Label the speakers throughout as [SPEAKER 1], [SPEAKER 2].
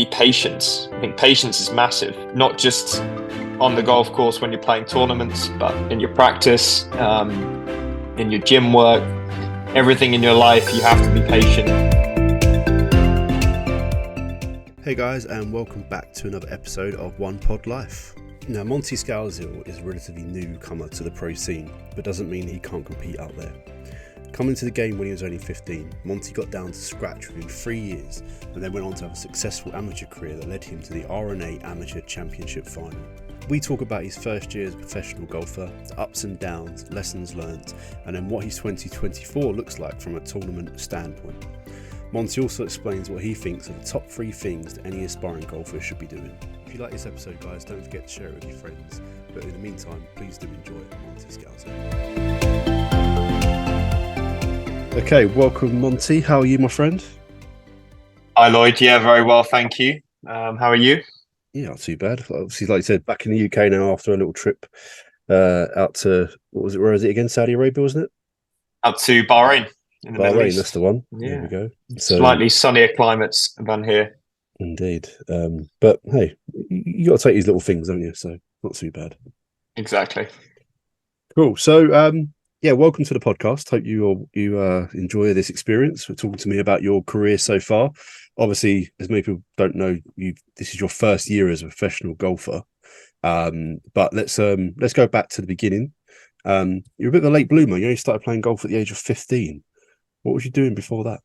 [SPEAKER 1] be patience. I think patience is massive, not just on the golf course when you're playing tournaments, but in your practice, in your gym work, everything in your life, you have to be patient.
[SPEAKER 2] Hey guys, and welcome back to another episode of ONEPODLIFE. Now, Monty Scowsill is a relatively newcomer to the pro scene, but doesn't mean he can't compete out there. Coming to the game when he was only 15, Monty got down to scratch within 3 years and then went on to have a successful amateur career that led him to the R&A Amateur Championship Final. We talk about his first year as a professional golfer, the ups and downs, lessons learnt, and then what his 2024 looks like from a tournament standpoint. Monty also explains what he thinks are the top 3 things that any aspiring golfer should be doing. If you like this episode, guys, don't forget to share it with your friends. But in the meantime, please do enjoy Monty Scowsill. Okay, welcome Monty. How are you, my friend?
[SPEAKER 1] Hi Lloyd, yeah, very well, thank you. How are you?
[SPEAKER 2] Yeah, not too bad. Obviously, like you said, back in the UK now after a little trip out to, where is it again? Saudi Arabia, wasn't it?
[SPEAKER 1] Up to Bahrain in the Middle East.
[SPEAKER 2] That's the one.
[SPEAKER 1] Yeah.
[SPEAKER 2] There we go.
[SPEAKER 1] So, slightly sunnier climates than here.
[SPEAKER 2] Indeed. But hey, you got to take these little things, don't you? So not too bad.
[SPEAKER 1] Exactly.
[SPEAKER 2] Cool. So yeah, welcome to the podcast. Hope you enjoy this experience. We're talking to me about your career so far. Obviously, as many people don't know, this is your first year as a professional golfer. But let's go back to the beginning. You're a bit of a late bloomer. You only started playing golf at the age of 15. What was you doing before that?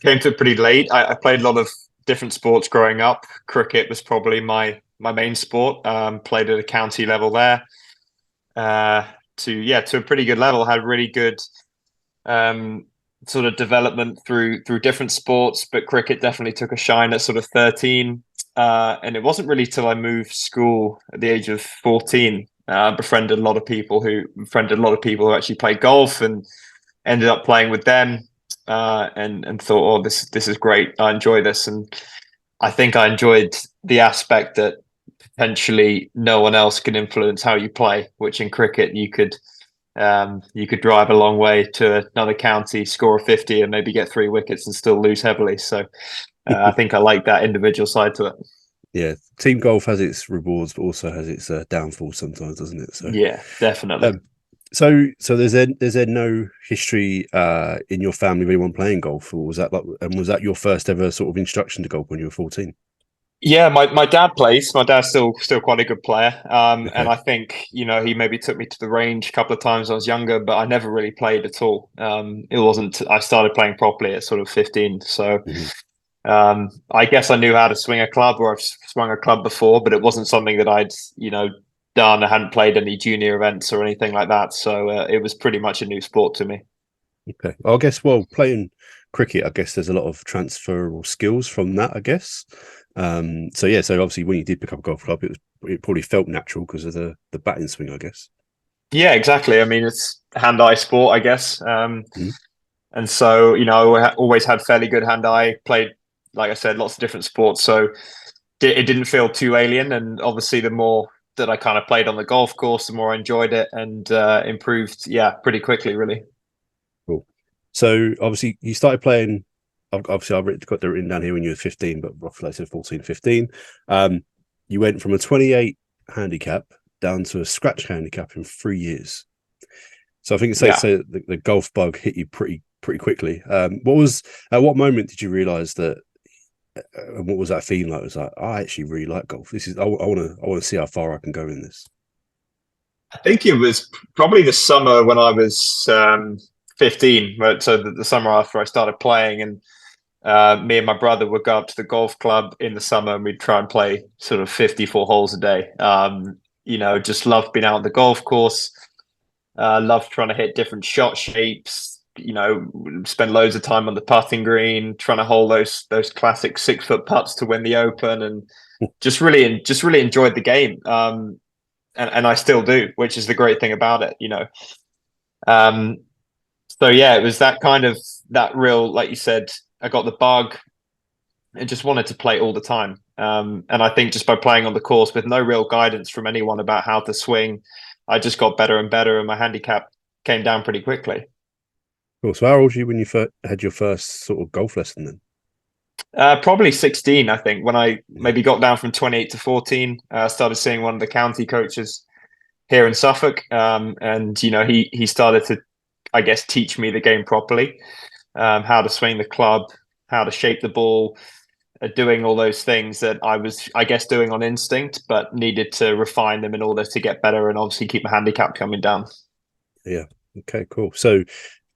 [SPEAKER 1] Came to it pretty late. I played a lot of different sports growing up. Cricket was probably my main sport. Played at a county level there. To a pretty good level. Had really good sort of development through different sports, but cricket definitely took a shine at sort of 13. And it wasn't really till I moved school at the age of 14. Befriended a lot of people who actually played golf and ended up playing with them. And thought, oh, this is great. I enjoy this, and I think I enjoyed the aspect that potentially no one else can influence how you play. Which in cricket you could drive a long way to another county, score a 50, and maybe get 3 wickets and still lose heavily. So I think I like that individual side to it.
[SPEAKER 2] Yeah, team golf has its rewards, but also has its downfalls sometimes, doesn't it? So
[SPEAKER 1] yeah, definitely.
[SPEAKER 2] So there's no history in your family of anyone playing golf, or was that your first ever sort of introduction to golf when you were 14?
[SPEAKER 1] Yeah, my dad plays. My dad's still quite a good player.
[SPEAKER 2] Okay.
[SPEAKER 1] And I think, he maybe took me to the range a couple of times when I was younger, but I never really played at all. I started playing properly at sort of 15. So I guess I knew how to swing a club, or I've swung a club before, but it wasn't something that I'd, done. I hadn't played any junior events or anything like that. So it was pretty much a new sport to me.
[SPEAKER 2] Okay. I guess, playing cricket, I guess there's a lot of transferable skills from that, I guess. So obviously when you did pick up a golf club, it probably felt natural because of the batting swing, I guess. Yeah,
[SPEAKER 1] exactly. I mean, it's hand-eye sport, I guess. And so, I always had fairly good hand-eye, played, like I said, lots of different sports. So it didn't feel too alien. And obviously the more that I kind of played on the golf course, the more I enjoyed it and improved, pretty quickly, really.
[SPEAKER 2] Cool. So obviously you started playing. Obviously, I've got that written down here when you were 15, but roughly I said 14, 15. You went from a 28 handicap down to a scratch handicap in 3 years. So I think it's safe to say that the golf bug hit you pretty quickly. At what moment did you realise that? And what was that feeling like? It was like, I actually really like golf. I want to see how far I can go in this.
[SPEAKER 1] I think it was probably the summer when I was 15, right? So the summer after I started playing, and me and my brother would go up to the golf club in the summer and we'd try and play sort of 54 holes a day. Just loved being out on the golf course. Loved trying to hit different shot shapes. Spend loads of time on the putting green, trying to hold those classic 6-foot putts to win the Open, and just really enjoyed the game. And I still do, which is the great thing about it, So it was that real, like you said, I got the bug and just wanted to play all the time. And I think just by playing on the course with no real guidance from anyone about how to swing, I just got better and better, and my handicap came down pretty quickly.
[SPEAKER 2] Cool. So how old were you when you had your first sort of golf lesson then?
[SPEAKER 1] Probably 16, I think, when I maybe got down from 28 to 14. Started seeing one of the county coaches here in Suffolk, and he started to, I guess, teach me the game properly, how to swing the club, how to shape the ball, doing all those things that I was, I guess, doing on instinct, but needed to refine them in order to get better and obviously keep my handicap coming down.
[SPEAKER 2] Yeah. Okay, cool. So,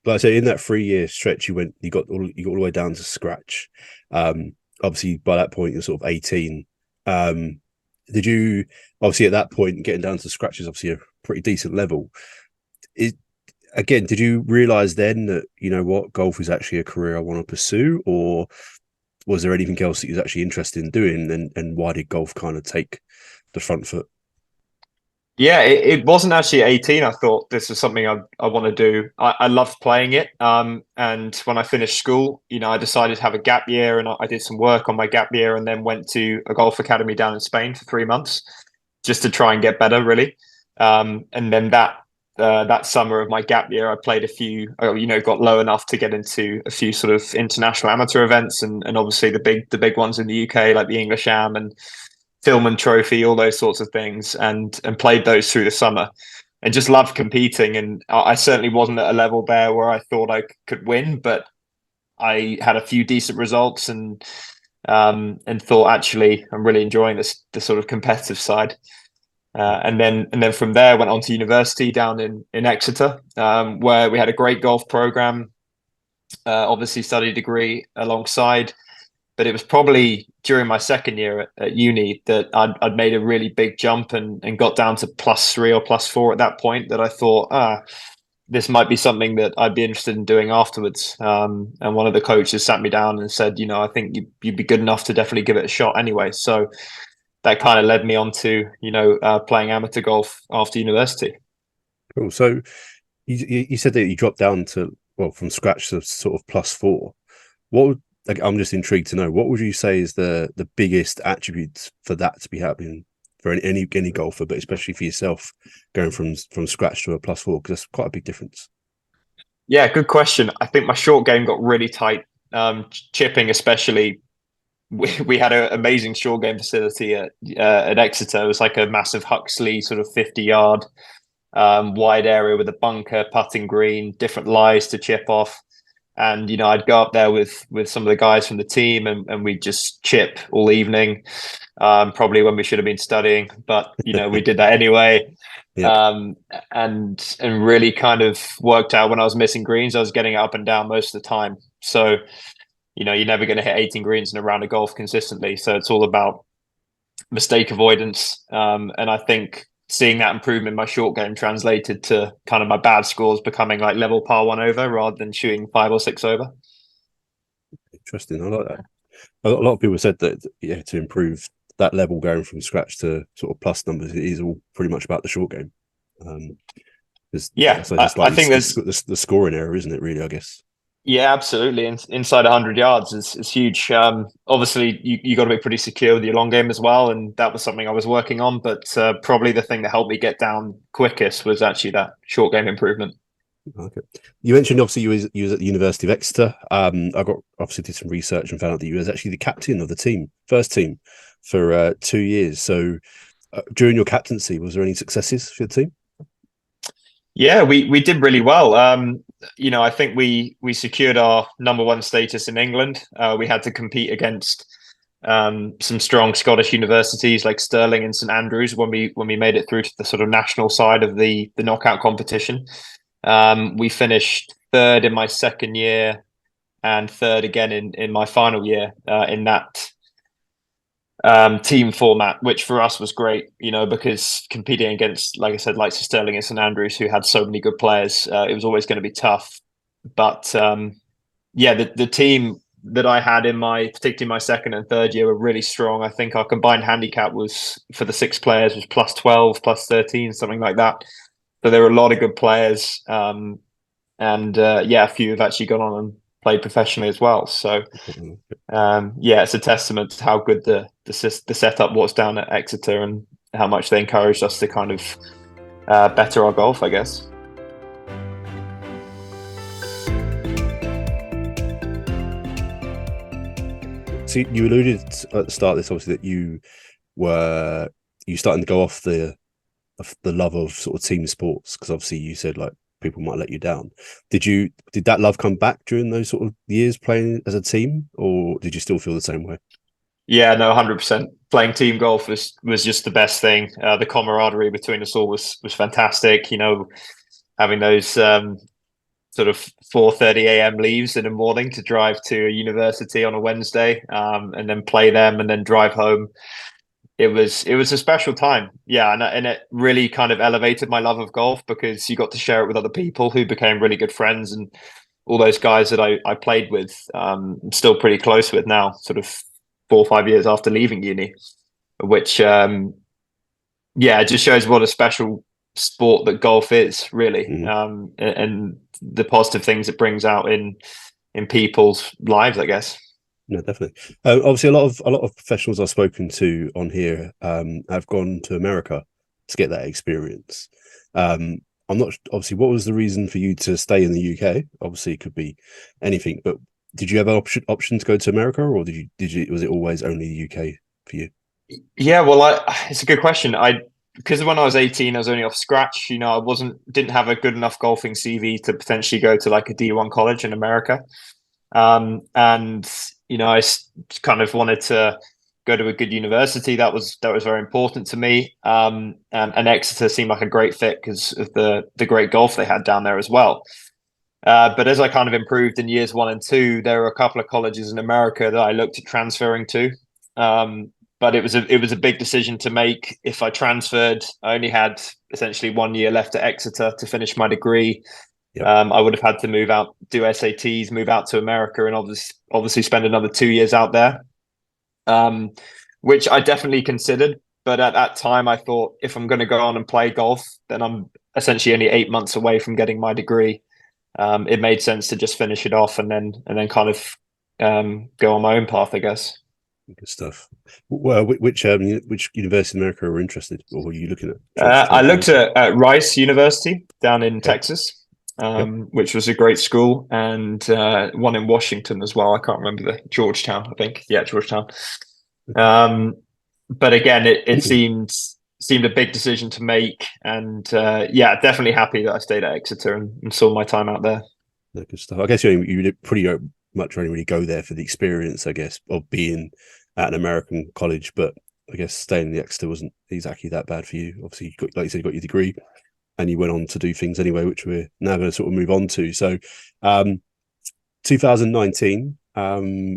[SPEAKER 2] like I say, in that 3-year stretch, you got all the way down to scratch. Obviously, by that point, you're sort of 18. Did you obviously at that point getting down to scratch is obviously a pretty decent level? Did you realize then that what golf is actually a career I want to pursue, or was there anything else that you was actually interested in doing, and why did golf kind of take the front foot?
[SPEAKER 1] Yeah, it wasn't actually 18. I thought this was something I want to do. I loved playing it. And when I finished school, I decided to have a gap year, and I did some work on my gap year, and then went to a golf academy down in Spain for 3 months just to try and get better, really. And then that summer of my gap year, I played a few, got low enough to get into a few sort of international amateur events, and obviously the big ones in the UK, like the English Am and Tillman Trophy, all those sorts of things, and played those through the summer, and just loved competing. And I certainly wasn't at a level there where I thought I could win, but I had a few decent results, and thought actually I'm really enjoying the sort of competitive side. And then from there went on to university down in Exeter, where we had a great golf program. Obviously studied a degree alongside, but it was probably during my second year at uni that I'd made a really big jump and got down to +3 or +4 at that point, that I thought, this might be something that I'd be interested in doing afterwards. And one of the coaches sat me down and said, I think you'd be good enough to definitely give it a shot anyway. So that kind of led me on to, playing amateur golf after university.
[SPEAKER 2] Cool. So you said that you dropped down to, well, from scratch to sort of +4. I'm just intrigued to know, what would you say is the biggest attributes for that to be happening for any golfer, but especially for yourself, going from scratch to a +4, because that's quite a big difference.
[SPEAKER 1] Yeah, good question. I think my short game got really tight, chipping especially. We had an amazing short game facility at Exeter. It was like a massive Huxley sort of 50-yard wide area with a bunker, putting green, different lies to chip off. And I'd go up there with some of the guys from the team, and we'd just chip all evening, probably when we should have been studying, but we did that anyway. Yep. And really kind of worked out when I was missing greens, I was getting up and down most of the time. So you're never going to hit 18 greens in a round of golf consistently. So it's all about mistake avoidance. And I think seeing that improvement in my short game translated to kind of my bad scores becoming like level par 1 over rather than shooting 5 or 6 over.
[SPEAKER 2] Interesting. I like that. A lot of people said that to improve that level going from scratch to sort of plus numbers, it is all pretty much about the short game.
[SPEAKER 1] I think there's
[SPEAKER 2] the scoring error, isn't it? Really, I guess.
[SPEAKER 1] Yeah, absolutely. Inside 100 yards is huge. Obviously, you got to be pretty secure with your long game as well, and that was something I was working on. But probably the thing that helped me get down quickest was actually that short game improvement.
[SPEAKER 2] Okay. You mentioned obviously you was at the University of Exeter. I did some research and found out that you was actually the captain of the team, first team, for 2 years. So during your captaincy, was there any successes for your team?
[SPEAKER 1] Yeah, we did really well. I think we secured our #1 status in England. We had to compete against some strong Scottish universities like Stirling and St Andrews when we made it through to the sort of national side of the knockout competition. We finished 3rd in my second year and 3rd again in my final year in that team format, which for us was great, because competing against, like I said, like Sterling and St Andrews, who had so many good players, it was always going to be tough. But the team that I had particularly my second and third year, were really strong. I think our combined handicap was, for the 6 players, was +12, +13, something like that. So there were a lot of good players, and a few have actually gone on and played professionally as well. So it's a testament to how good the setup was down at Exeter, and how much they encouraged us to kind of better our golf, I guess.
[SPEAKER 2] So you alluded at the start of this, obviously, that you starting to go off the love of sort of team sports, because obviously you said like people might let you down. Did that love come back during those sort of years playing as a team, or did you still feel the same way?
[SPEAKER 1] Yeah, no, 100%. Playing team golf was just the best thing. The camaraderie between us all was fantastic. You know, having those sort of 4:30 a.m. leaves in the morning to drive to a university on a Wednesday, and then play them and then drive home. It was a special time. Yeah, and it really kind of elevated my love of golf because you got to share it with other people who became really good friends, and all those guys that I played with, I'm still pretty close with now, sort of 4 or 5 years after leaving uni, which yeah, it just shows what a special sport that golf is, really,
[SPEAKER 2] Mm.
[SPEAKER 1] and the positive things it brings out in people's lives, I guess.
[SPEAKER 2] No, definitely. Obviously, a lot of professionals I've spoken to on here have gone to America to get that experience. I'm not obviously. What was the reason for you to stay in the UK? Obviously, it could be anything, but did you have an option to go to America, or did you was it always only the UK for you?
[SPEAKER 1] Yeah, well, it's a good question. Because when I was 18, I was only off scratch. You know, didn't have a good enough golfing CV to potentially go to like a D1 college in America. And you know, kind of wanted to go to a good university. That was very important to me. And Exeter seemed like a great fit because of the great golf they had down there as well. But as I kind of improved in years 1 and 2, there were a couple of colleges in America that I looked at transferring to. But it was a big decision to make. If I transferred, I only had essentially 1 year left at Exeter to finish my degree.
[SPEAKER 2] Yep.
[SPEAKER 1] I would have had to move out, do SATs, move out to America, and obviously spend another 2 years out there, which I definitely considered. But at that time, I thought if I'm going to go on and play golf, then I'm essentially only 8 months away from getting my degree. It made sense to just finish it off and then kind of go on my own path, I guess.
[SPEAKER 2] Good stuff. Well, which university in America are interested, or were you looking at
[SPEAKER 1] I
[SPEAKER 2] transferring
[SPEAKER 1] looked
[SPEAKER 2] to?
[SPEAKER 1] at Rice University down in
[SPEAKER 2] Okay.
[SPEAKER 1] Texas,
[SPEAKER 2] Yep.
[SPEAKER 1] which was a great school, and one in Washington as well. I can't remember the Georgetown, I think. Yeah, Georgetown. Um, but again, it seemed a big decision to make, and yeah, definitely happy that I stayed at Exeter and saw my time out there.
[SPEAKER 2] No, good stuff. I guess you pretty much only really go there for the experience, I guess, of being at an American college. But I guess staying in the Exeter wasn't exactly that bad for you. Obviously, you got, like you said, you got your degree, and you went on to do things anyway, which we're now going to sort of move on to. So, 2019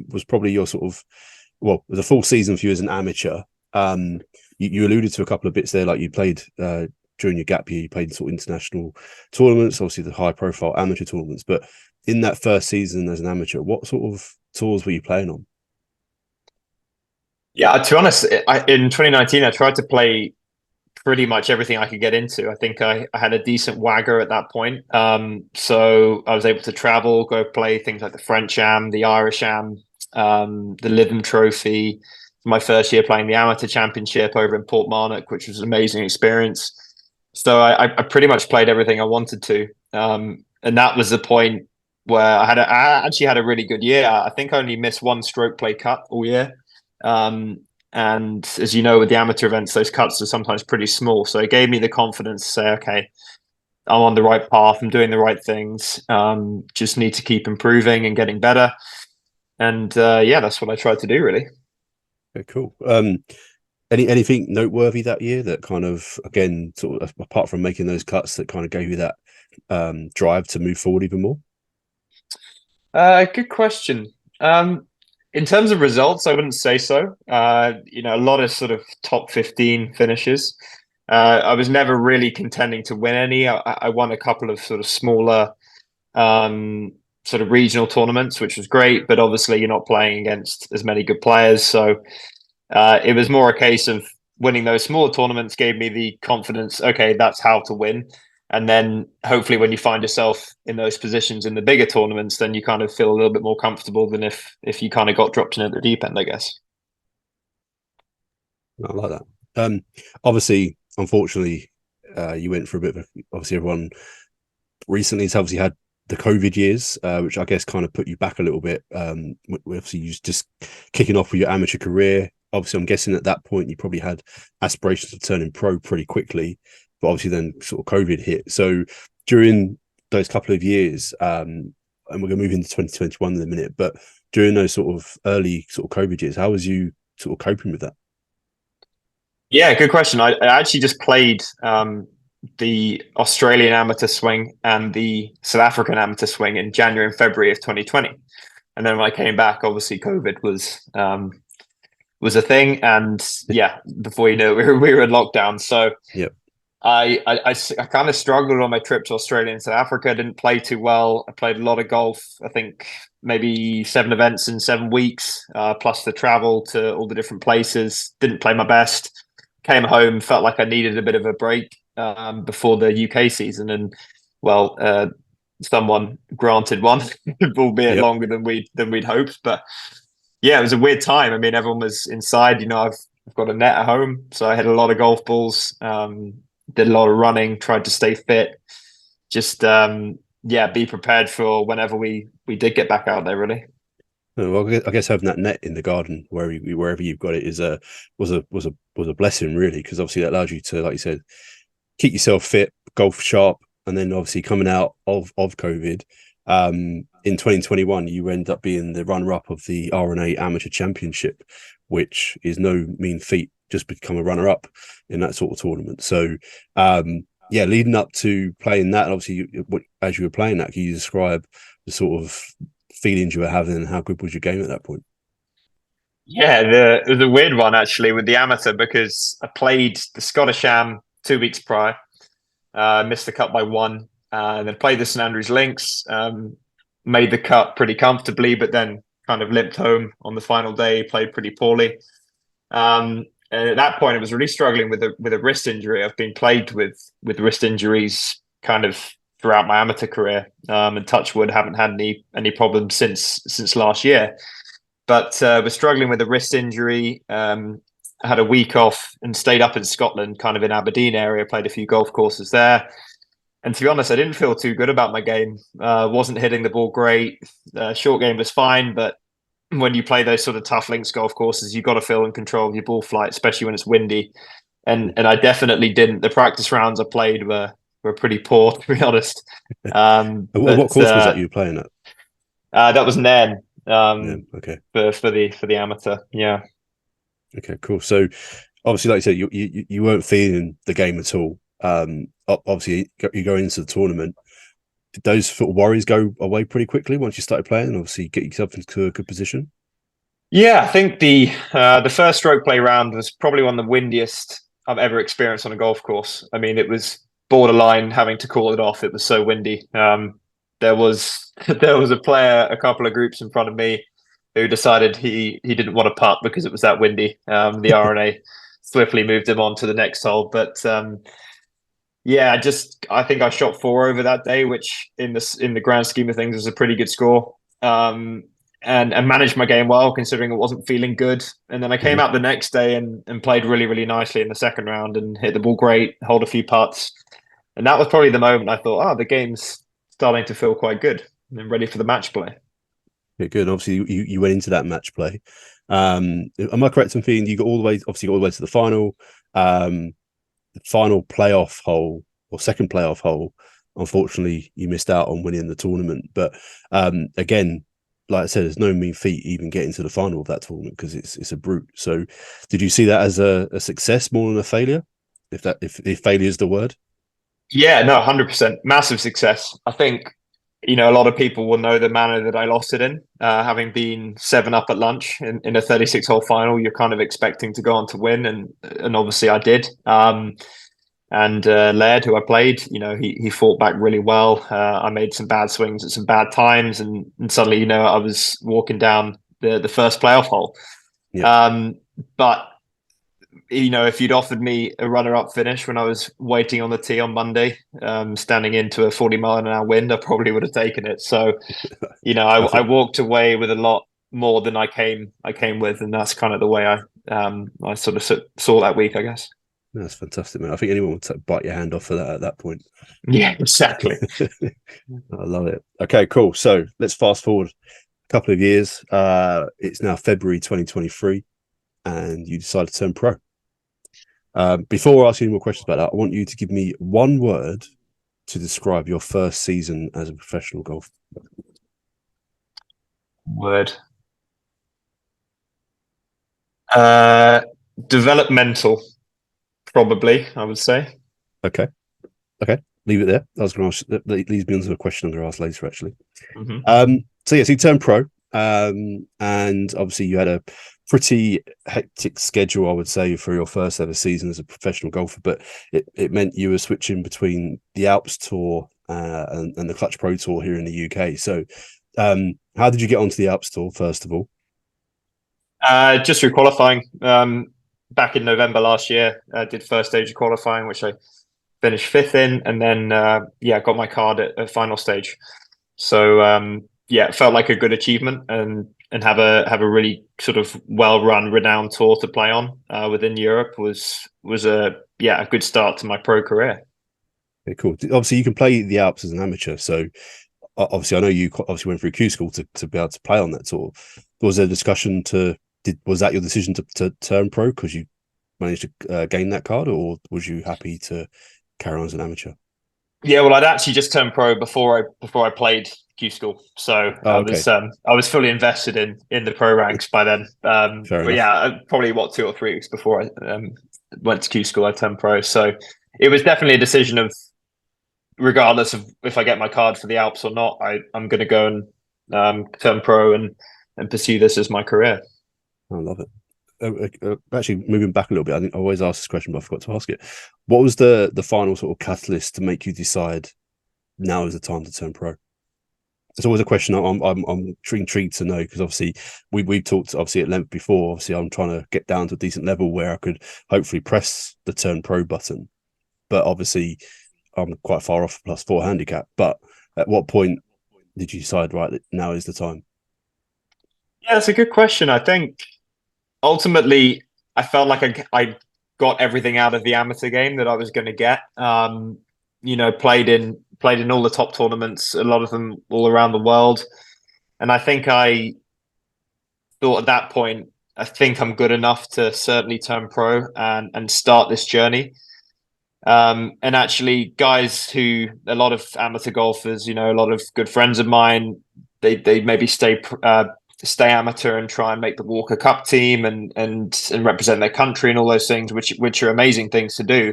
[SPEAKER 2] was probably your sort of, well, it was a full season for you as an amateur. You alluded to a couple of bits there, like you played during your gap year, you played sort of international tournaments, obviously the high profile amateur tournaments. But in that first season as an amateur, what sort of tours were you playing on?
[SPEAKER 1] Yeah, to be honest, in 2019, I tried to play pretty much everything I could get into. I think I had a decent wagger at that point. So I was able to travel, go play things like the French Am, the Irish Am, the Lytham Trophy. My first year playing the Amateur Championship over in Portmarnock, which was an amazing experience. So I pretty much played everything I wanted to. And that was the point where I actually had a really good year. I think I only missed one stroke play cut all year. Um, and as you know, with the amateur events, those cuts are sometimes pretty small. So it gave me the confidence to say, okay, I'm on the right path. I'm doing the right things. Just need to keep improving and getting better. And yeah, that's what I tried to do, really.
[SPEAKER 2] Okay, cool. Anything noteworthy that year that kind of, again, sort of apart from making those cuts, that kind of gave you that drive to move forward even more?
[SPEAKER 1] Good question. In terms of results, I wouldn't say so. You know, a lot of sort of top 15 finishes. I was never really contending to win any. I won a couple of sort of smaller sort of regional tournaments, which was great, but obviously you're not playing against as many good players. So it was more a case of winning those smaller tournaments gave me the confidence, okay, that's how to win. And then hopefully when you find yourself in those positions in the bigger tournaments, then you kind of feel a little bit more comfortable than if you kind of got dropped in at the deep end, I guess.
[SPEAKER 2] I like that. Obviously, unfortunately, you went for a bit of obviously everyone recently has obviously had the COVID years, which I guess kind of put you back a little bit. Obviously, you just kicking off with your amateur career. Obviously, I'm guessing at that point you probably had aspirations of turning pro pretty quickly, but obviously then sort of COVID hit. So during those couple of years, and we're going to move into 2021 in a minute, but during those sort of early sort of COVID years, how was you sort of coping with that?
[SPEAKER 1] Yeah, good question. I actually just played the Australian amateur swing and the South African amateur swing in January and February of 2020. And then when I came back, obviously COVID was a thing. And yeah, before you know it, we were in lockdown. So
[SPEAKER 2] Yep.
[SPEAKER 1] I kind of struggled on my trip to Australia and South Africa. I didn't play too well. I played a lot of golf. I think maybe 7 events in 7 weeks, plus the travel to all the different places. Didn't play my best. Came home, felt like I needed a bit of a break before the UK season, and well, someone granted one, albeit
[SPEAKER 2] Yep.
[SPEAKER 1] longer than we'd hoped. But yeah, it was a weird time. I mean, everyone was inside. You know, I've got a net at home, so I had a lot of golf balls. Did a lot of running, tried to stay fit. Just yeah, be prepared for whenever we did get back out there. Really.
[SPEAKER 2] Well, I guess having that net in the garden wherever you've got it is was a blessing really, because obviously that allows you to, like you said, keep yourself fit, golf sharp, and then obviously coming out of COVID, in 2021 you end up being the runner-up of the R&A Amateur Championship, which is no mean feat. Just become a runner-up in that sort of tournament. So yeah, leading up to playing that, and obviously as you were playing that, can you describe the sort of feelings you were having and how good was your game at that point?
[SPEAKER 1] Yeah, it was a weird one actually with the amateur because I played the Scottish Am 2 weeks prior, missed the cut by one, and then played the St Andrews Links, made the cut pretty comfortably, but then kind of limped home on the final day, played pretty poorly. And at that point, I was really struggling with a wrist injury. I've been plagued with wrist injuries kind of throughout my amateur career, and touch wood, haven't had any problems since last year. But was struggling with a wrist injury. I had a week off and stayed up in Scotland, kind of in Aberdeen area. Played a few golf courses there. And to be honest, I didn't feel too good about my game. Wasn't hitting the ball great. Short game was fine, but when you play those sort of tough links golf courses, you've got to feel in control of your ball flight, especially when it's windy. And I definitely didn't. The practice rounds I played were pretty poor, to be honest.
[SPEAKER 2] What course was that you were playing at?
[SPEAKER 1] That was Nairn.
[SPEAKER 2] Yeah, okay.
[SPEAKER 1] For the amateur. Yeah.
[SPEAKER 2] Okay, cool. So obviously, like you said, you weren't feeling the game at all. Obviously, you go into the tournament. Did those sort of worries go away pretty quickly once you started playing and obviously get yourself into a good position?
[SPEAKER 1] Yeah, I think the first stroke play round was probably one of the windiest I've ever experienced on a golf course. I mean, it was borderline having to call it off. It was so windy. There was a player, a couple of groups in front of me, who decided he didn't want to putt because it was that windy. The R&A swiftly moved him on to the next hole, but yeah, I think I shot 4 over that day, which in the grand scheme of things was a pretty good score. And managed my game well, considering it wasn't feeling good. And then I came out the next day and played really, really nicely in the second round and hit the ball great, hold a few putts. And that was probably the moment I thought, oh, the game's starting to feel quite good and ready for the match play.
[SPEAKER 2] Yeah, good. Obviously, you went into that match play. Am I correct in thinking you got all the way, obviously, all the way to the final? The final playoff hole or second playoff hole, unfortunately, you missed out on winning the tournament. But again, like I said, there's no mean feat even getting to the final of that tournament because it's a brute. So, did you see that as a success more than a failure? If failure is the word.
[SPEAKER 1] Yeah, no, 100%. Massive success. I think, you know, a lot of people will know the manner that I lost it in. Having been 7 up at lunch in a 36-hole final, you're kind of expecting to go on to win, and obviously I did. And Laird, who I played, you know, he fought back really well. I made some bad swings at some bad times, and suddenly, you know, I was walking down the first playoff hole. Yeah. But you know, if you'd offered me a runner-up finish when I was waiting on the tee on Monday, standing into a 40-mile-an-hour wind, I probably would have taken it. So, you know, I walked away with a lot more than I came with, and that's kind of the way I sort of saw that week, I guess.
[SPEAKER 2] That's fantastic, man. I think anyone would bite your hand off for that at that point.
[SPEAKER 1] Yeah, exactly.
[SPEAKER 2] I love it. Okay, cool. So let's fast forward a couple of years. It's now February 2023, and you decide to turn pro. Before asking any more questions about that, I want you to give me one word to describe your first season as a professional golfer.
[SPEAKER 1] Word. Developmental, probably, I would say.
[SPEAKER 2] Okay. Leave it there. I was going to ask, that leads me on to a question I'm going to ask later, actually.
[SPEAKER 1] Mm-hmm.
[SPEAKER 2] So you turned pro, and obviously you had a pretty hectic schedule, I would say, for your first ever season as a professional golfer. But it meant you were switching between the Alps Tour and the Clutch Pro Tour here in the UK. So, how did you get onto the Alps Tour, first of all?
[SPEAKER 1] Just through qualifying. Back in November last year, I did first stage of qualifying, which I finished fifth in, and then got my card at final stage. So it felt like a good achievement, and have a really sort of well-run, renowned tour to play on within Europe was a good start to my pro career.
[SPEAKER 2] Okay, cool. Obviously, you can play the Alps as an amateur, so obviously I know you obviously went through Q school to be able to play on that tour. Was there a discussion was that your decision to turn pro because you managed to gain that card, or was you happy to carry on as an amateur?
[SPEAKER 1] Yeah, well, I'd actually just turned pro before I played Q school, so I was fully invested in the pro ranks by then. Probably 2 or 3 weeks before I went to Q school, I turned pro. So it was definitely a decision of, regardless of if I get my card for the Alps or not, I'm going to go and turn pro and pursue this as my career.
[SPEAKER 2] I love it. Actually, moving back a little bit, I think I always ask this question, but I forgot to ask it. What was the final sort of catalyst to make you decide now is the time to turn pro? It's always a question I'm intrigued to know, because obviously we've talked obviously at length before. Obviously, I'm trying to get down to a decent level where I could hopefully press the turn pro button, but obviously I'm quite far off +4 handicap. But at what point did you decide, right, that now is the time?
[SPEAKER 1] Yeah, that's a good question. I think ultimately I felt like I got everything out of the amateur game that I was going to get. Played in all the top tournaments, a lot of them all around the world. And I think I thought at that point, I think I'm good enough to certainly turn pro and start this journey. And actually, guys a lot of amateur golfers, a lot of good friends of mine, they maybe stay amateur and try and make the Walker Cup team and represent their country and all those things, which are amazing things to do.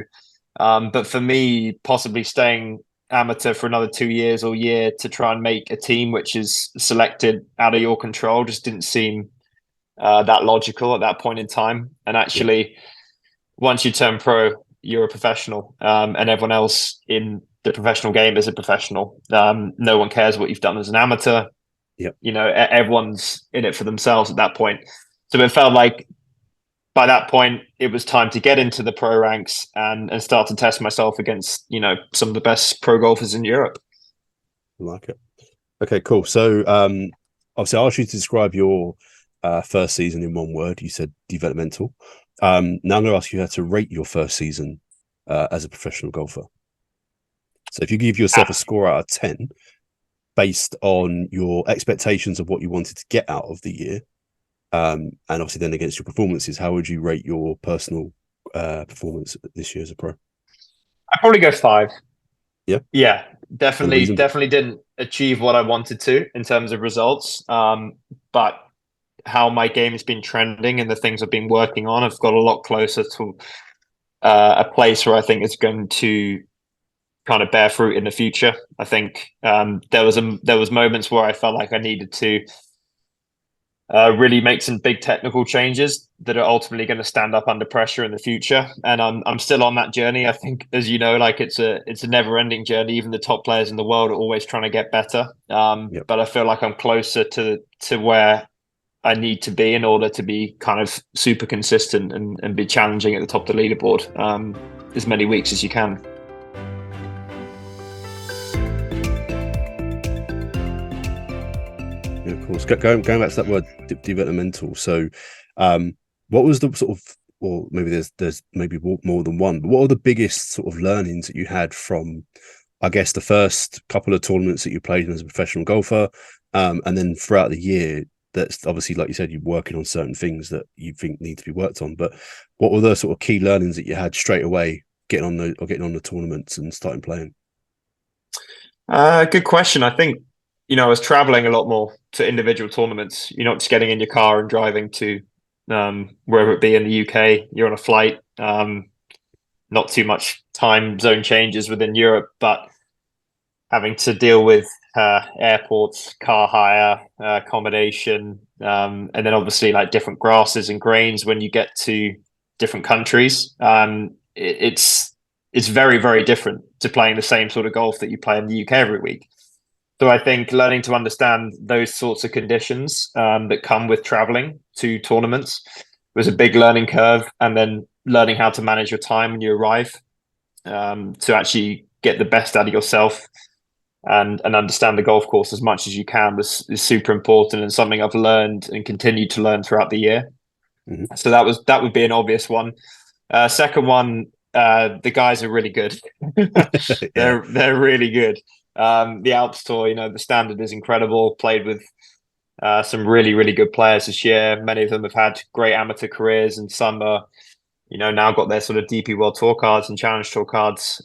[SPEAKER 1] But for me, possibly staying amateur for another 2 years or year to try and make a team which is selected out of your control just didn't seem that logical at that point in time. And actually, once you turn pro, you're a professional, and everyone else in the professional game is a professional. No one cares what you've done as an amateur.
[SPEAKER 2] Yep.
[SPEAKER 1] Everyone's in it for themselves at that point. So it felt like by that point, it was time to get into the pro ranks and start to test myself against, some of the best pro golfers in Europe.
[SPEAKER 2] I like it. Okay, cool. So obviously I asked you to describe your first season in one word. You said developmental. Now I'm going to ask you how to rate your first season as a professional golfer. So if you give yourself a score out of 10 based on your expectations of what you wanted to get out of the year, and obviously then against your performances, how would you rate your personal performance this year as a pro?
[SPEAKER 1] I'd probably go 5.
[SPEAKER 2] Yeah,
[SPEAKER 1] definitely didn't achieve what I wanted to in terms of results, but how my game has been trending and the things I've been working on, I've got a lot closer to a place where I think it's going to kind of bear fruit in the future. I think there was moments where I felt like I needed to really make some big technical changes that are ultimately going to stand up under pressure in the future. And I'm still on that journey. I think, as you know, like it's a never-ending journey. Even the top players in the world are always trying to get better. But I feel like I'm closer to where I need to be in order to be kind of super consistent and be challenging at the top of the leaderboard as many weeks as you can. Yeah, of course. Going back to that word developmental. So what was the sort of
[SPEAKER 2] or maybe there's maybe more than one, but what are the biggest sort of learnings that you had from, I guess, the first couple of tournaments that you played in as a professional golfer, and then throughout the year? That's obviously, like you said, you're working on certain things that you think need to be worked on. But what were the sort of key learnings that you had straight away getting on the tournaments and starting playing?
[SPEAKER 1] Good question. I think, I was traveling a lot more to individual tournaments. You're not just getting in your car and driving to wherever it be in the UK. You're on a flight. Not too much time zone changes within Europe, but having to deal with airports, car hire, accommodation, and then obviously like different grasses and grains when you get to different countries. It's very, very different to playing the same sort of golf that you play in the UK every week. So I think learning to understand those sorts of conditions that come with traveling to tournaments was a big learning curve, and then learning how to manage your time when you arrive to actually get the best out of yourself and understand the golf course as much as you can is super important, and something I've learned and continued to learn throughout the year.
[SPEAKER 2] Mm-hmm.
[SPEAKER 1] So that would be an obvious one. Second one, the guys are really good.
[SPEAKER 2] Yeah.
[SPEAKER 1] They're really good. The Alps Tour, the standard is incredible. Played with some really, really good players this year. Many of them have had great amateur careers, and some are, now got their sort of DP World Tour cards and Challenge Tour cards.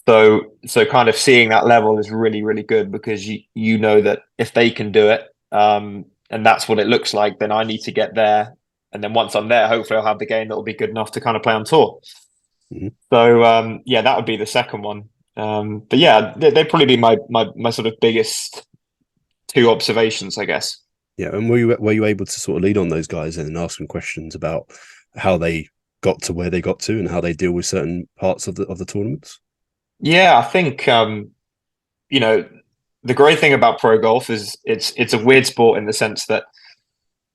[SPEAKER 1] So kind of seeing that level is really, really good, because you know that if they can do it, and that's what it looks like, then I need to get there. And then once I'm there, hopefully I'll have the game that will be good enough to kind of play on tour.
[SPEAKER 2] Mm-hmm.
[SPEAKER 1] So yeah, that would be the second one. But yeah, they'd probably be my sort of biggest two observations, I guess.
[SPEAKER 2] Yeah, and were you able to sort of lead on those guys and ask them questions about how they got to where they got to and how they deal with certain parts of the tournaments?
[SPEAKER 1] Yeah, I think the great thing about pro golf is it's a weird sport in the sense that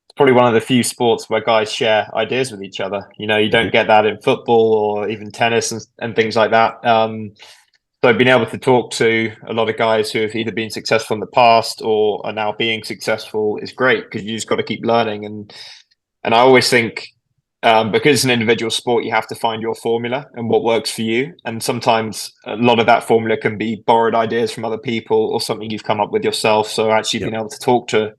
[SPEAKER 1] it's probably one of the few sports where guys share ideas with each other. You don't get that in football or even tennis and things like that. So being able to talk to a lot of guys who have either been successful in the past or are now being successful is great, because you just got to keep learning. And I always think, because it's an individual sport, you have to find your formula and what works for you. And sometimes a lot of that formula can be borrowed ideas from other people or something you've come up with yourself. So actually being able to talk to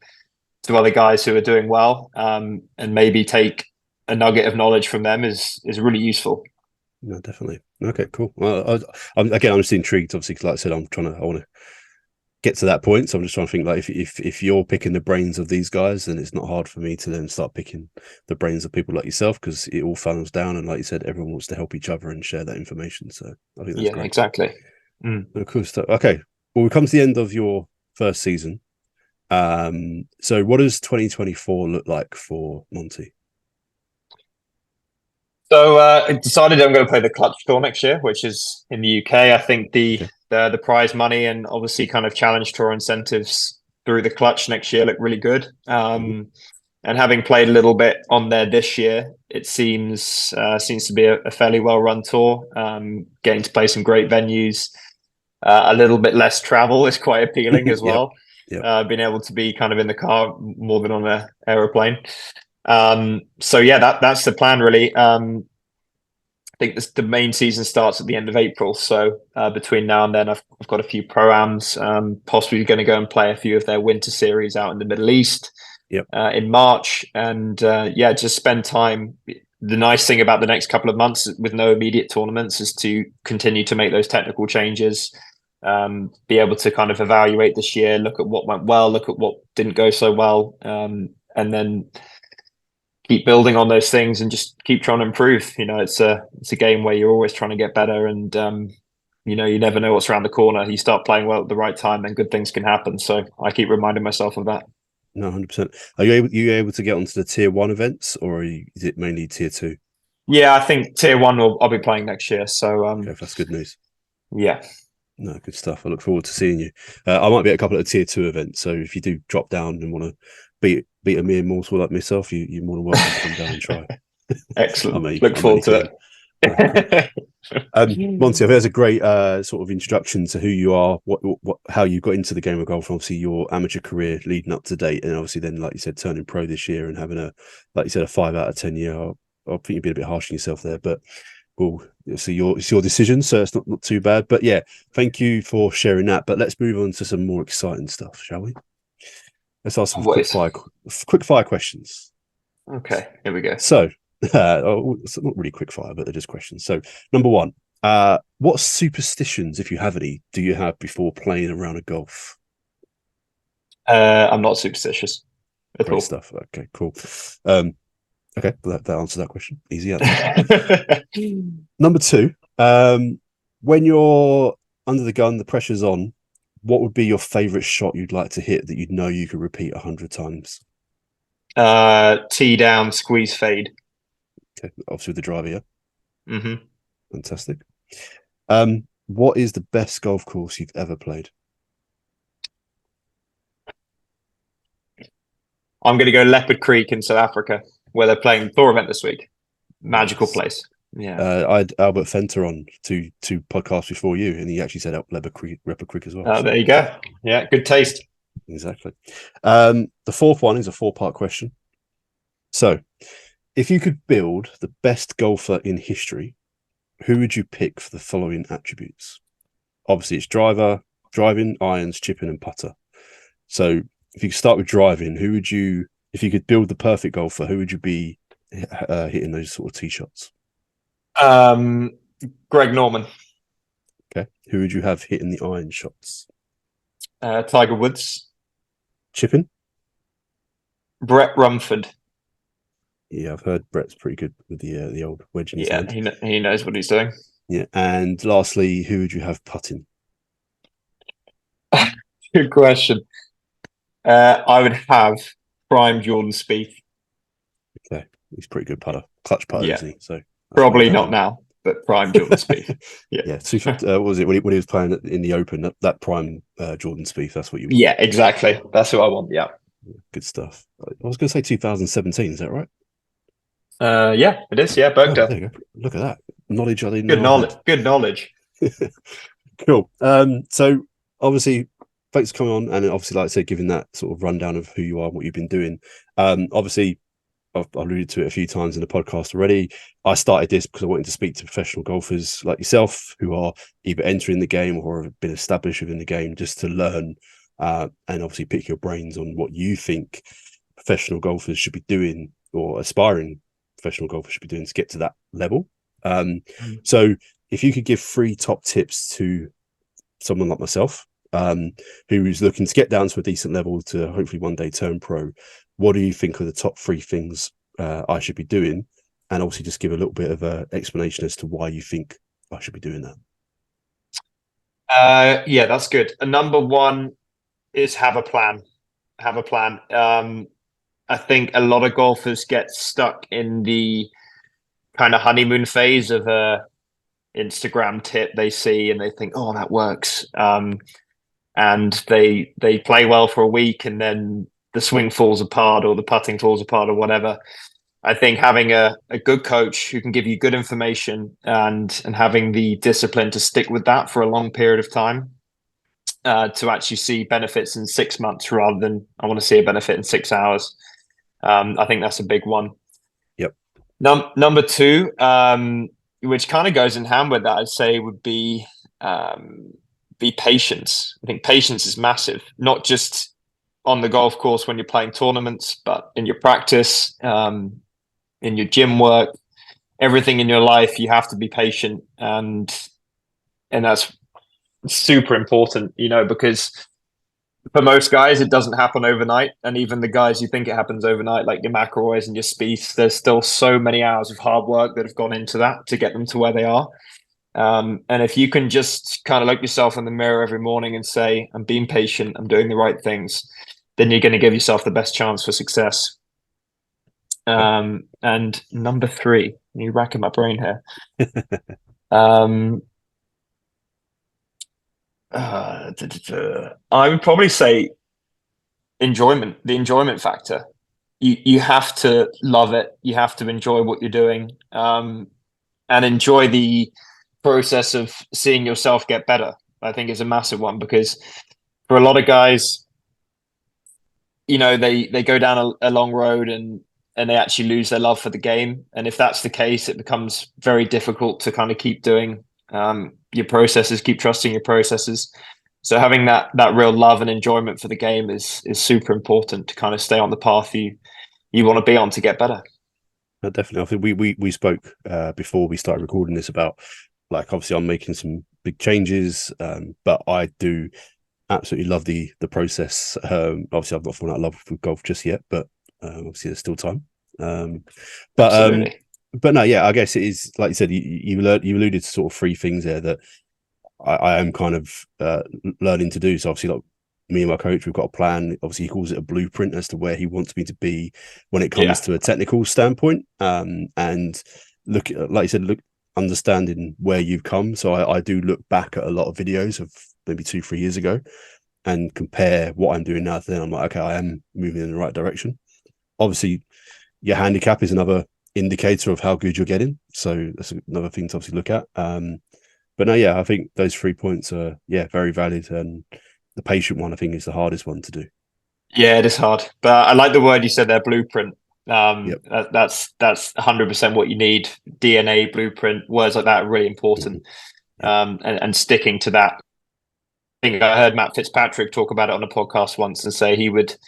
[SPEAKER 1] other guys who are doing well, and maybe take a nugget of knowledge from them is really useful.
[SPEAKER 2] No, definitely. Okay, cool. Well, I'm just intrigued, obviously, because like I said, I want to get to that point. So I'm just trying to think, like, if you're picking the brains of these guys, then it's not hard for me to then start picking the brains of people like yourself, because it all funnels down, and like you said, everyone wants to help each other and share that information. So I think that's great.
[SPEAKER 1] Exactly.
[SPEAKER 2] Cool stuff. Okay, well, we come to the end of your first season. So what does 2024 look like for Monty?
[SPEAKER 1] So I decided I'm going to play the Clutch Tour next year, which is in the UK. I think the prize money and obviously kind of Challenge Tour incentives through the Clutch next year look really good. And having played a little bit on there this year, it seems to be a fairly well run tour. Getting to play some great venues, a little bit less travel is quite appealing as well. Yep. Being able to be kind of in the car more than on an aeroplane. So yeah, that's the plan really. I think the main season starts at the end of April. So between now and then, I've got a few pro-ams, possibly going to go and play a few of their winter series out in the Middle East in March. And just spend time. The nice thing about the next couple of months with no immediate tournaments is to continue to make those technical changes, be able to kind of evaluate this year, look at what went well, look at what didn't go so well, and then keep building on those things and just keep trying to improve. It's a game where you're always trying to get better, and you never know what's around the corner. You start playing well at the right time, then good things can happen. So I keep reminding myself of that.
[SPEAKER 2] No, 100%. Are you able to get onto the tier 1 events, or is it mainly tier 2?
[SPEAKER 1] Yeah, I think tier 1 I'll be playing next year. So
[SPEAKER 2] okay, that's good news.
[SPEAKER 1] Yeah.
[SPEAKER 2] No, good stuff. I look forward to seeing you. I might be at a couple of tier 2 events, so if you do drop down and want to beat a mere mortal like myself, you're more than welcome to come down and try.
[SPEAKER 1] Excellent. Look forward to it.
[SPEAKER 2] Monty, I think that's a great sort of introduction to who you are, how you got into the game of golf, obviously your amateur career leading up to date, and obviously then, like you said, turning pro this year and having a 5 out of 10 year. I think you'd be a bit harsh on yourself there, but well, it's your decision, so it's not too bad. But yeah, thank you for sharing that. But let's move on to some more exciting stuff, shall we? Let's ask some quick fire questions.
[SPEAKER 1] Okay, here we go.
[SPEAKER 2] So, it's not really quick fire, but they're just questions. So, number one, what superstitions, if you have any, do you have before playing a round of golf?
[SPEAKER 1] I'm not superstitious at all.
[SPEAKER 2] Great stuff. Okay, cool. Okay, that answers that question. Easy answer. Number two, when you're under the gun, the pressure's on, what would be your favorite shot you'd like to hit that you'd know you could repeat 100 times?
[SPEAKER 1] Tee down, squeeze fade.
[SPEAKER 2] Okay, obviously with the driver, yeah.
[SPEAKER 1] Mm-hmm.
[SPEAKER 2] Fantastic. What is the best golf course you've ever played?
[SPEAKER 1] I'm going to go Leopard Creek in South Africa, where they're playing the tour event this week. Magical place. Yeah.
[SPEAKER 2] I had Albert Fenter on two podcasts before you, and he actually said Leopard Creek as well.
[SPEAKER 1] So. There you go. Yeah, good taste.
[SPEAKER 2] Exactly. The fourth one is a 4-part question. So, if you could build the best golfer in history, who would you pick for the following attributes? Obviously, it's driving, irons, chipping, and putter. So, if you could start with driving, if you could build the perfect golfer, who would you be hitting those sort of tee shots?
[SPEAKER 1] Greg Norman.
[SPEAKER 2] Okay. Who would you have hitting the iron shots?
[SPEAKER 1] Tiger Woods.
[SPEAKER 2] Chipping?
[SPEAKER 1] Brett Rumford.
[SPEAKER 2] Yeah, I've heard Brett's pretty good with the old wedge in his hand.
[SPEAKER 1] He knows what he's doing.
[SPEAKER 2] Yeah, and lastly, who would you have putting?
[SPEAKER 1] Good question. I would have prime Jordan Spieth.
[SPEAKER 2] Okay, he's pretty good putter, clutch putter, isn't he? So
[SPEAKER 1] probably not now, but prime Jordan Spieth.
[SPEAKER 2] Yeah. So, what was it when he was playing in the Open? That prime Jordan Spieth. That's what you want.
[SPEAKER 1] Yeah, exactly. That's who I want. Yeah.
[SPEAKER 2] Good stuff. I was going to say 2017. Is that right?
[SPEAKER 1] Yeah, it is. Yeah, Bergdale.
[SPEAKER 2] There you go. Look at that knowledge. I didn't
[SPEAKER 1] good
[SPEAKER 2] know
[SPEAKER 1] knowledge. Good knowledge.
[SPEAKER 2] Cool. So obviously, thanks for coming on, and obviously, like I said, giving that sort of rundown of who you are and what you've been doing. Obviously, I've alluded to it a few times in the podcast already. I started this because I wanted to speak to professional golfers like yourself who are either entering the game or have been established within the game, just to learn and obviously pick your brains on what you think professional golfers should be doing, or aspiring professional golfers should be doing to get to that level. So if you could give 3 top tips to someone like myself who's looking to get down to a decent level to hopefully one day turn pro, what do you think are the top 3 things I should be doing? And obviously just give a little bit of an explanation as to why you think I should be doing
[SPEAKER 1] that. Yeah, that's good. Number 1 is have a plan. Have a plan. I think a lot of golfers get stuck in the kind of honeymoon phase of a Instagram tip they see and they think, oh, that works. And they play well for a week and then the swing falls apart or the putting falls apart or whatever. I think having a good coach who can give you good information and having the discipline to stick with that for a long period of time to actually see benefits in 6 months rather than I want to see a benefit in 6 hours. I think that's a big one.
[SPEAKER 2] Yep.
[SPEAKER 1] Number 2, which kind of goes in hand with that, I'd say would be patience. I think patience is massive, not just on the golf course when you're playing tournaments, but in your practice, in your gym work, everything in your life, you have to be patient. And that's super important, because for most guys, it doesn't happen overnight. And even the guys you think it happens overnight, like your McIlroys and your Spieths, there's still so many hours of hard work that have gone into that to get them to where they are. And if you can just kind of look yourself in the mirror every morning and say, I'm being patient, I'm doing the right things, then you're going to give yourself the best chance for success. And number 3, you're racking my brain here. I would probably say enjoyment, the enjoyment factor. You have to love it. You have to enjoy what you're doing, and enjoy the process of seeing yourself get better. I think is a massive one, because for a lot of guys, they go down a long road and and they actually lose their love for the game. And if that's the case, it becomes very difficult to kind of keep doing your processes, keep trusting your processes. So having that real love and enjoyment for the game is super important to kind of stay on the path you want to be on to get better.
[SPEAKER 2] Definitely. I think we spoke before we started recording this about, like, obviously I'm making some big changes, but I do absolutely love the process. Obviously I've not fallen out of love with golf just yet, but obviously there's still time. But no, yeah, I guess it is, like you said, you alluded to sort of three things there that I am kind of learning to do. So obviously, like, me and my coach, we've got a plan. Obviously, he calls it a blueprint as to where he wants me to be when it comes to a technical standpoint. And look, like you said, understanding where you've come. So I do look back at a lot of videos of maybe 2-3 years ago and compare what I'm doing now to then. I'm like, okay, I am moving in the right direction. Obviously, your handicap is another indicator of how good you're getting. So that's another thing to obviously look at. But no, yeah, I think those 3 points are, very valid. And the patient one, I think, is the hardest one to do.
[SPEAKER 1] Yeah, it is hard. But I like the word you said there, blueprint. That's 100% what you need. DNA, blueprint, words like that are really important. And sticking to that. I think I heard Matt Fitzpatrick talk about it on a podcast once and say he would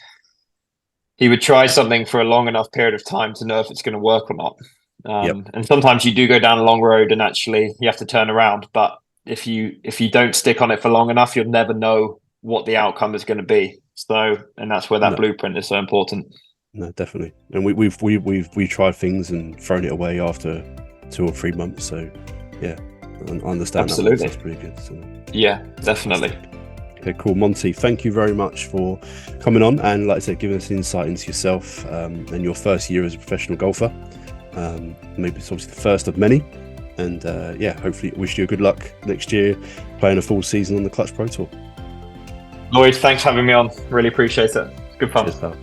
[SPEAKER 1] try something for a long enough period of time to know if it's going to work or not. And sometimes you do go down a long road and actually you have to turn around. But if you don't stick on it for long enough, you'll never know what the outcome is going to be. So, and that's where that blueprint is so important.
[SPEAKER 2] No, definitely. And we've tried things and thrown it away after 2 or 3 months. So yeah, I understand.
[SPEAKER 1] Absolutely.
[SPEAKER 2] That's pretty good. So,
[SPEAKER 1] yeah, definitely.
[SPEAKER 2] Okay, cool. Monty, thank you very much for coming on and, like I said, giving us an insight into yourself and your first year as a professional golfer. Maybe it's obviously the first of many. And hopefully wish you good luck next year playing a full season on the Clutch Pro Tour.
[SPEAKER 1] Lloyd, thanks for having me on. Really appreciate it. Good fun.
[SPEAKER 2] Cheers, pal.